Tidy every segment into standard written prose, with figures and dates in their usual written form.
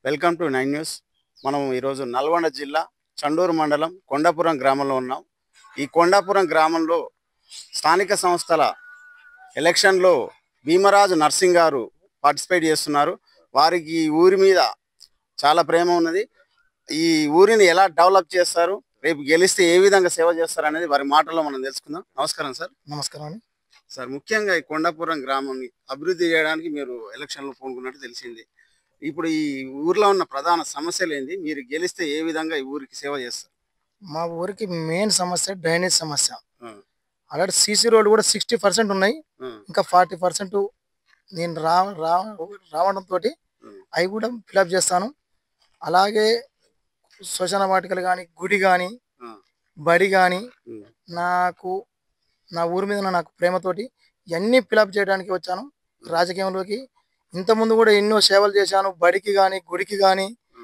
Welcome to nine news. మనం ఈరోజు నల్గొండ జిల్లా చండూరు మండలం కొండాపురం గ్రామంలో ఉన్నాం. ఈ కొండాపురం గ్రామంలో స్థానిక సంస్థల ఎలక్షన్లో భీమరాజు నర్సింగ్ గారు పార్టిసిపేట్ చేస్తున్నారు. వారికి ఈ ఊరి మీద చాలా ప్రేమ ఉన్నది. ఈ ఊరిని ఎలా డెవలప్ చేస్తారు, రేపు గెలిస్తే ఏ విధంగా సేవ చేస్తారు అనేది వారి మాటల్లో మనం తెలుసుకుందాం. నమస్కారం సార్. నమస్కారం అండి. సార్, ముఖ్యంగా ఈ కొండాపురం గ్రామాన్ని అభివృద్ధి చేయడానికి మీరు ఎలక్షన్లో పూనుకున్నట్టు తెలిసింది. ఇప్పుడు ఈ ఊర్లో ఉన్న ప్రధాన సమస్యలు ఏంది? మీరు గెలిస్తే ఏ విధంగా ఈ ఊరికి సేవ చేస్తారు? మా ఊరికి మెయిన్ సమస్య డ్రైనేజ్ సమస్య. ఆ, అలాంటి సీసీ రోడ్డు కూడా 60% ఉన్నాయి. ఆ, ఇంకా 40% నేను రావడంతో ఆ, అవి కూడా ఫిలప్ చేస్తాను. అలాగే శ్మశాన వాటికలు కానీ, గుడి కానీ, ఆ, బడి కానీ, ఉమ్, నాకు నా ఊరి మీద నాకు ప్రేమతోటి ఇవన్నీ ఫిలప్ చేయడానికి వచ్చాను రాజకీయంలోకి. ఇంతకుముందు కూడా ఎన్నో సేవలు చేశాను. బడికి కానీ, గుడికి కానీ, ఆ.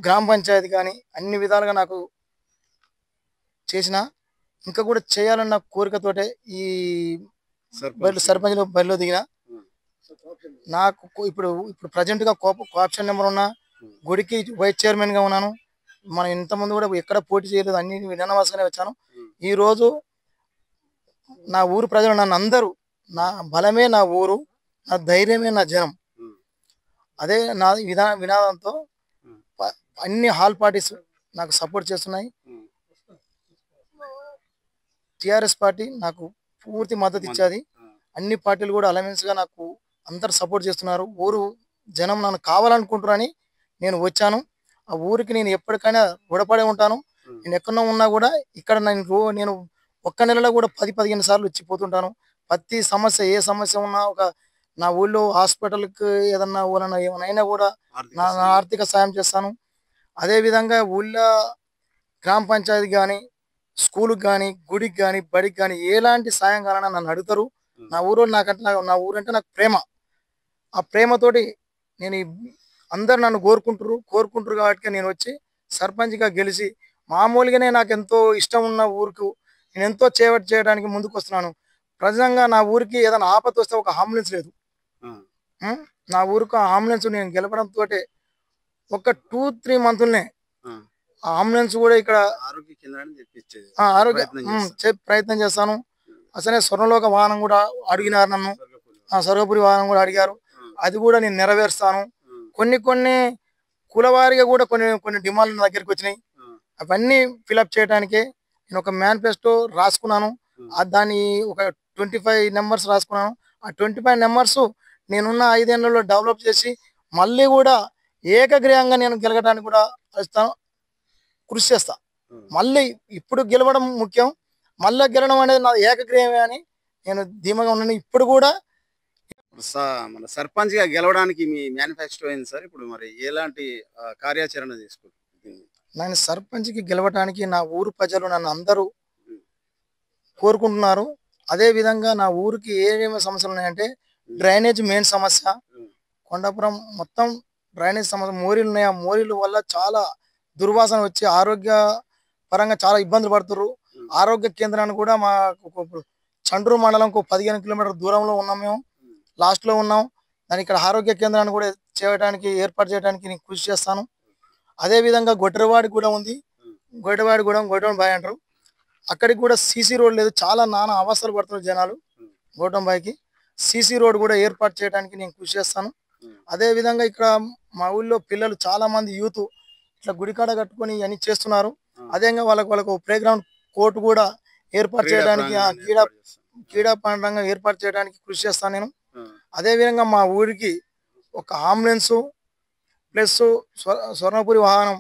గ్రామ పంచాయతీ కానీ అన్ని విధాలుగా నాకు చేసిన, ఇంకా కూడా చేయాలన్న కోరికతోటే ఈ సర్పంచ్లో బరిలో దిగిన. ఉమ్, నాకు ఇప్పుడు ఇప్పుడు ప్రజెంట్గా కోఆప్షన్ నెంబర్ ఉన్న గుడికి వైస్ చైర్మన్గా ఉన్నాను. మనం ఇంతకుముందు కూడా ఎక్కడ పోటీ చేయలేదు, అన్ని విధానవాసగానే వచ్చాను. ఉమ్, ఈరోజు నా ఊరు ప్రజలు నన్ను అందరూ, నా బలమే నా ఊరు, నా ధైర్యమే నా జనం, ఉమ్, అదే నా వినాదంతో ఉమ్, అన్ని హాల్ పార్టీస్ నాకు సపోర్ట్ చేస్తున్నాయి. ఉమ్. టిఆర్ఎస్ పార్టీ నాకు పూర్తి మద్దతు ఇచ్చేది. ఆ, అన్ని పార్టీలు కూడా అలయన్స్గా నాకు అందరు సపోర్ట్ చేస్తున్నారు. ఊరు జనం నన్ను కావాలనుకుంటున్నారని నేను వచ్చాను. ఆ ఊరికి నేను ఎప్పటికైనా రుణపడే ఉంటాను. ఉమ్, నేను ఎక్కడో ఉన్నా కూడా ఇక్కడ నేను ఒక్క నెలలో కూడా 10-15 సార్లు వచ్చిపోతుంటాను. ప్రతి సమస్య, ఏ సమస్య ఉన్నా నా ఊళ్ళో హాస్పిటల్కి ఏదన్నా ఏమైనా కూడా ఆర్థిక నా సమస్య. ఆర్థిక సాయం చేస్తాను. అదేవిధంగా ఊళ్ళో గ్రామ పంచాయతీ కానీ, స్కూల్కి కానీ, గుడికి కానీ, బడికి కానీ ఎలాంటి సాయం కావాలన్నా నన్ను అడుగుతారు. ఉమ్, నా ఊరు నా ఊరంటే నాకు ప్రేమ. ఆ ప్రేమతోటి నేను అందరు నన్ను కోరుకుంటారు కాబట్టి నేను వచ్చి సర్పంచ్గా గెలిచి మామూలుగానే నాకు ఎంతో ఇష్టం ఉన్న ఊరికి నేను ఎంతో చేయడానికి ముందుకు వస్తున్నాను. ప్రజంగా నా ఊరికి ఏదైనా ఆపద వస్తే ఒక అంబులెన్స్ లేదు. ఆ, ఉం? నా ఊరికి ఆ అంబులెన్స్ నేను గెలపడంతో ఒక 2-3 మంత్లనే ఆ. ఆ అంబులెన్స్ కూడా ఇక్కడ ఆరోగ్య కేంద్రాన్ని తెప్పించేది ఆరోగ్య ప్రయత్నం చేస్తారు. ప్రయత్నం చేస్తాను. అసలే స్వర్ణలోక వాహనం కూడా అడిగినారు నన్ను. స్వర్గపురి. స్వర్గపురి వాహనం కూడా అడిగారు. ఆ, అది కూడా నేను నెరవేరుస్తాను. ఆ, కొన్ని కులవారిగా కూడా కొన్ని డిమాండ్లు నా దగ్గరికి వచ్చినాయి. ఆ, అవన్నీ ఫిలప్ చేయడానికే నేను ఒక మేనిఫెస్టో రాసుకున్నాను. దాన్ని ఒక 25 నెంబర్స్ రాసుకున్నాను. ఆ 25 నెంబర్స్ నేనున్న 5 ఏళ్లలో డెవలప్ చేసి మళ్ళీ కూడా ఏకగ్రీవంగా నేను గెలగడానికి కూడా కృషి చేస్తా. ఆ. మళ్ళీ ఇప్పుడు గెలవడం ముఖ్యం, మళ్ళీ గెలవడం అనేది నా ఏకగ్రీవమే అని నేను ధీమాగా ఉన్నాను. ఇప్పుడు కూడా మన సర్పంచ్ గా గెలవడానికి మీ మేనిఫెస్టో ఏంది సార్? ఇప్పుడు మరి ఎలాంటి కార్యాచరణ తీసుకుంటుంది? నేను సర్పంచ్కి గెలవడానికి నా ఊరు ప్రజలు నన్ను అందరూ కోరుకుంటున్నారు. అదే విధంగా నా ఊరికి ఏమేమి సమస్యలు ఉన్నాయంటే డ్రైనేజ్ మెయిన్ సమస్య. కొండాపురం మొత్తం డ్రైనేజ్ సమస్య, మోరీలు ఉన్నాయి. ఆ మోరీల వల్ల చాలా దుర్వాసన వచ్చి ఆరోగ్య పరంగా చాలా ఇబ్బందులు పడుతున్నారు. ఆరోగ్య కేంద్రాన్ని కూడా మా చండ్రు మండలంకు 15 కిలోమీటర్ల దూరంలో ఉన్నాం. మేము లాస్ట్లో ఉన్నాం. దాని ఇక్కడ ఆరోగ్య కేంద్రాన్ని కూడా ఏర్పాటు చేయడానికి నేను కృషి చేస్తాను. అదేవిధంగా గొడ్డరవాడి కూడా ఉంది. గొడ్డవాడి బాయ్ అంటారు. అక్కడికి కూడా సీసీ రోడ్ లేదు. చాలా నానా అవస్థలు పడుతున్నారు జనాలు. గోటంబాయికి సీసీ రోడ్ కూడా ఏర్పాటు చేయడానికి నేను కృషి చేస్తాను. అదేవిధంగా ఇక్కడ మా ఊళ్ళో పిల్లలు చాలా మంది యూత్ ఇట్లా గుడికాడ కట్టుకొని ఇవన్నీ చేస్తున్నారు. అదేవిధంగా వాళ్ళకు ప్లే గ్రౌండ్ కోర్టు కూడా ఏర్పాటు చేయడానికి, క్రీడా ప్రాంగణంగా ఏర్పాటు చేయడానికి కృషి చేస్తాను నేను. అదేవిధంగా మా ఊరికి ఒక అంబులెన్స్ ప్లస్ స్వర్ణపురి వాహనం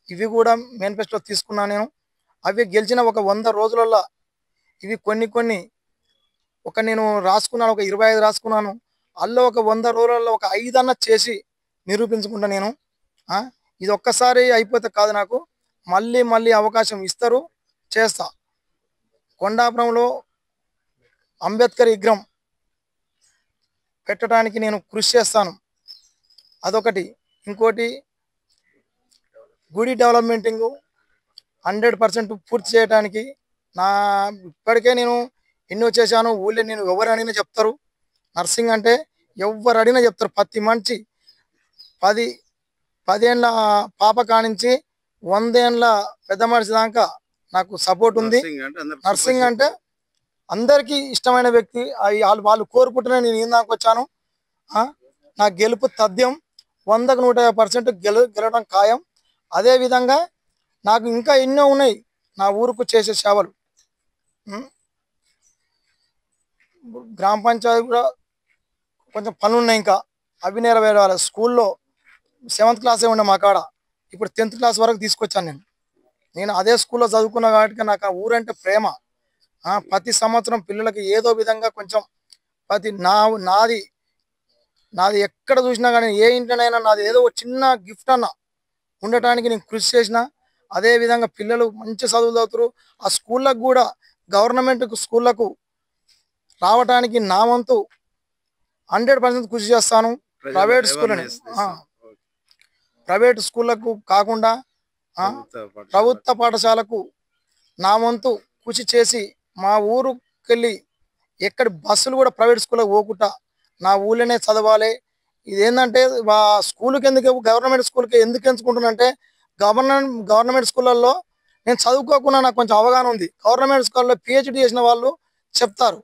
ఇవి కూడా మేనిఫెస్టో తీసుకున్నాను నేను. అవి గెలిచిన ఒక 100 రోజులలో ఇవి కొన్ని నేను రాసుకున్నాను. ఒక 25 రాసుకున్నాను. అందులో ఒక 100 రోజులలో ఒక 5 అన్న చేసి నిరూపించుకుంటా నేను. ఇది ఒక్కసారి అయిపోతే కాదు, నాకు మళ్ళీ అవకాశం ఇస్తారు, చేస్తా. కొండాపురంలో అంబేద్కర్ విగ్రహం పెట్టడానికి నేను కృషి చేస్తాను. అదొకటి. ఇంకోటి గుడి డెవలప్మెంటింగ్ 100% పూర్తి చేయడానికి ఇప్పటికే నేను ఎన్నో చేశాను. ఊళ్ళో నేను ఎవరు అడిగినా చెప్తారు. నర్సింగ్ అంటే ఎవరు అడిగినా చెప్తారు. ప్రతి మనిషి 10 ఏళ్ళ పాప కానించి 100 ఏళ్ళ పెద్ద మనిషి దాకా నాకు సపోర్ట్ ఉంది. నర్సింగ్ అంటే అందరికీ ఇష్టమైన వ్యక్తి. వాళ్ళు కోరుకుంటూనే నేను ఈ దాకా వచ్చాను. నా గెలుపు తథ్యం. 100కు 150% గెలవడం ఖాయం. అదే విధంగా నాకు ఇంకా ఎన్నో ఉన్నాయి నా ఊరుకు చేసే సేవలు. గ్రామ పంచాయతీ కూడా కొంచెం పనులు ఉన్నాయి, ఇంకా అవి నెరవేరాలి. స్కూల్లో 7th క్లాసే ఉండే మా కాడ, ఇప్పుడు 10th క్లాస్ వరకు తీసుకొచ్చాను. నేను అదే స్కూల్లో చదువుకున్నా కాబట్టి నాకు ఆ ఊరంటే ప్రేమ. ప్రతి సంవత్సరం పిల్లలకి ఏదో విధంగా కొంచెం నాది ఎక్కడ చూసినా కానీ, ఏ ఇంట్లోనైనా నాది ఏదో చిన్న గిఫ్ట్ అన్న ఉండటానికి నేను కృషి చేసిన. అదే విధంగా పిల్లలు మంచి చదువులు చదువుతారు. ఆ స్కూళ్ళకు కూడా గవర్నమెంట్ స్కూళ్ళకు రావడానికి నా వంతు 100% కృషి చేస్తాను. ప్రైవేట్ స్కూళ్ళకు కాకుండా ప్రభుత్వ పాఠశాలకు నా వంతు కృషి చేసి మా ఊరుకెళ్ళి ఎక్కడ బస్సులు కూడా ప్రైవేట్ స్కూళ్ళకు పోకుండా నా ఊళ్ళోనే చదవాలి. ఇదేంటంటే స్కూల్కి ఎందుకు, గవర్నమెంట్ స్కూల్కి ఎందుకు ఎంచుకుంటున్నానంటే గవర్నమెంట్ స్కూళ్ళల్లో నేను చదువుకోకుండా నాకు కొంచెం అవగాహన ఉంది. గవర్నమెంట్ స్కూల్లో PhD చేసిన వాళ్ళు చెప్తారు.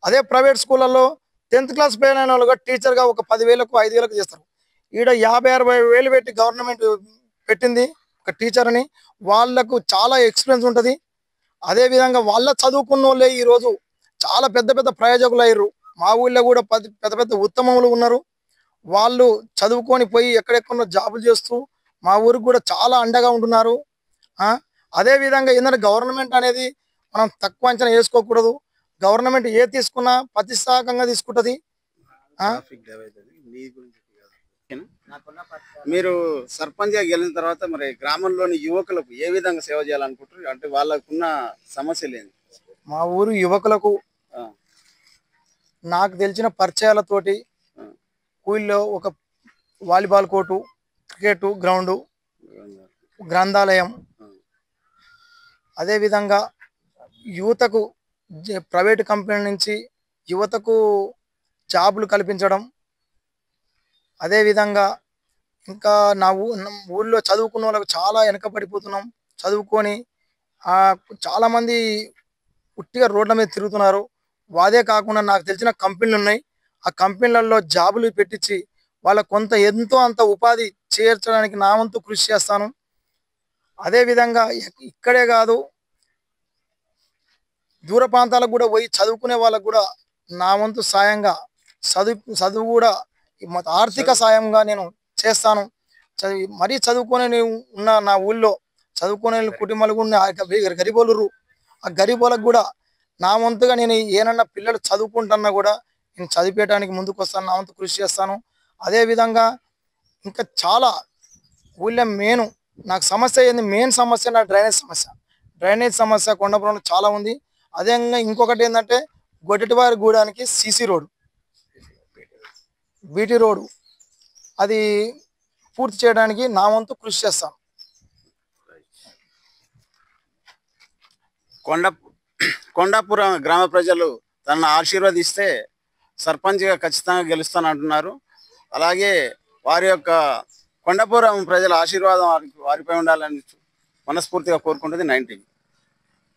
అదే ప్రైవేట్ స్కూళ్ళల్లో 10th క్లాస్ ఫెయిల్ అయిన వాళ్ళు టీచర్గా ఒక 10,000కు 5,000కు చేస్తారు. ఈడ 50-60 వేలు పెట్టి గవర్నమెంట్ పెట్టింది ఒక టీచర్ని. వాళ్ళకు చాలా ఎక్స్పీరియన్స్ ఉంటుంది. అదేవిధంగా వాళ్ళ చదువుకున్న వాళ్ళే ఈరోజు చాలా పెద్ద పెద్ద ప్రయోజకులు అయ్యారు. మా ఊళ్ళో కూడా పెద్ద పెద్ద ఉత్తమములు ఉన్నారు. వాళ్ళు చదువుకొని పోయి ఎక్కడెక్కడో జాబులు చేస్తూ మా ఊరికి కూడా చాలా అండగా ఉంటున్నారు. అదేవిధంగా ఏంటంటే గవర్నమెంట్ అనేది మనం తక్కువ అంచనా వేసుకోకూడదు. గవర్నమెంట్ ఏ తీసుకున్నా ప్రతిష్టాత్మకంగా తీసుకుంటుంది. మీరు సర్పంచ్గా గెలిచిన తర్వాత మరి గ్రామంలోని యువకులకు ఏ విధంగా సేవ చేయాలనుకుంటారు? అంటే వాళ్ళకున్న సమస్యలు ఏంటి? మా ఊరు యువకులకు నాకు తెలిసిన పరిచయాలతోటి ఊళ్ళో ఒక వాలీబాల్ కోర్టు, క్రికెట్ గ్రౌండు, గ్రంథాలయం, అదేవిధంగా యువతకు ప్రైవేట్ కంపెనీ నుంచి యువతకు జాబులు కల్పించడం. అదేవిధంగా ఇంకా నా ఊళ్ళో చదువుకున్న వాళ్ళకు చాలా వెనకబడిపోతున్నాం. చదువుకొని చాలామంది ఉట్టిగా రోడ్ల మీద తిరుగుతున్నారు. అదే కాకుండా నాకు తెలిసిన కంపెనీలు ఉన్నాయి. ఆ కంపెనీలలో జాబులు పెట్టించి వాళ్ళకు ఎంతో అంత ఉపాధి చేర్చడానికి నా వంతు కృషి చేస్తాను. అదేవిధంగా ఇక్కడే కాదు, దూర ప్రాంతాలకు కూడా పోయి చదువుకునే వాళ్ళకు కూడా నా వంతు సాయంగా చదువు కూడా ఆర్థిక సాయంగా నేను చేస్తాను. మరీ చదువుకొని ఉన్న నా ఊళ్ళో చదువుకునే కుటుంబాలు కూడా గరీబోలు, ఆ గరీబోలకు కూడా నా వంతుగా నేను ఏనన్నా పిల్లలు చదువుకుంటున్నా కూడా నేను చదివేయడానికి ముందుకు వస్తాను, నా వంతు కృషి చేస్తాను. అదేవిధంగా ఇంకా చాలా ఊళ్ళో నాకు సమస్య ఏంది, మెయిన్ సమస్య నా డ్రైనేజ్ సమస్య కొండాపురంలో చాలా ఉంది. అదేవిధంగా ఇంకొకటి ఏంటంటే గొడ్డటివారి గూడానికి CC రోడ్, BT రోడ్, అది పూర్తి చేయడానికి నా వంతు కృషి చేస్తాను. కొండాపురం గ్రామ ప్రజలు తనను ఆశీర్వదిస్తే సర్పంచ్గా ఖచ్చితంగా గెలుస్తానంటున్నారు. అలాగే వారి యొక్క కొండాపురం ప్రజల ఆశీర్వాదం వారిపై ఉండాలని మనస్ఫూర్తిగా కోరుకుంటుంది 9 టీవీ.